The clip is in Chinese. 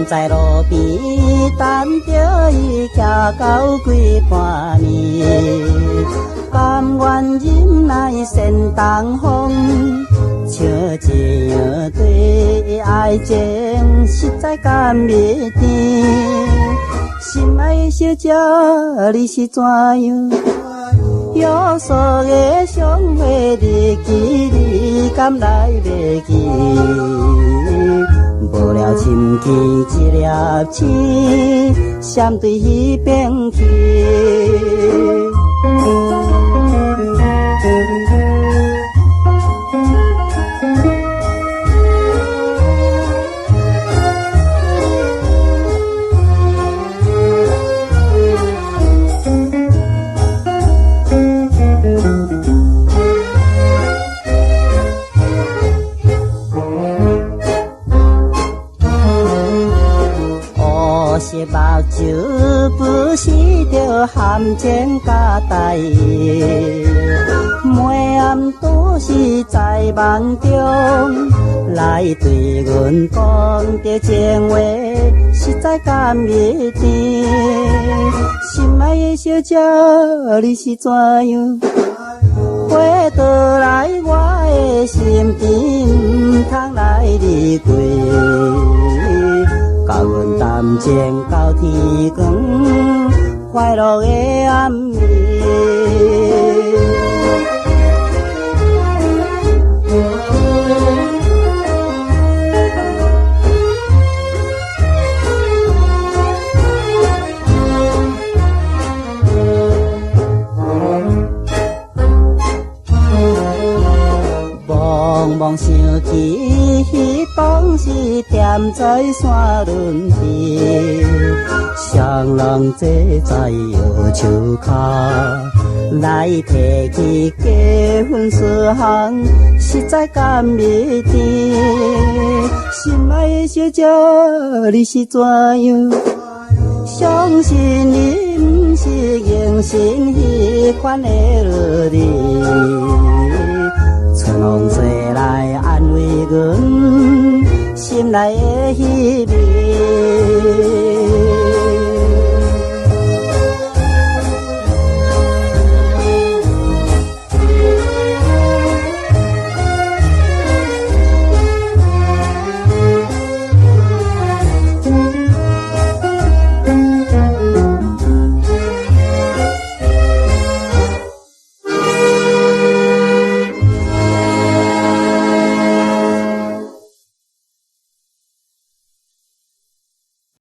在路边等着伊徛到几半暝，甘愿忍耐扇东风，笑一样对爱情实在甘袂甜。心爱的小姐，你是怎样？约束的相会日期，你敢来袂记？无聊深见一粒星，闪对迄边去。目睭不是着含情甲待意，每暗都是在梦中来对阮讲着情话，实在甘袂甜。心爱的小姐，你是怎样？回倒来我的心田，毋通来离过。甲阮谈情到天光，快乐的暗暝。茫茫想起彼当时踮在山仑边，双人坐在摇树下，来提起结婚事项，实在甘袂甜。心爱的小姐，你是怎样？相信你不是用心迄款的落日。春风吹来安慰阮心内的迄味。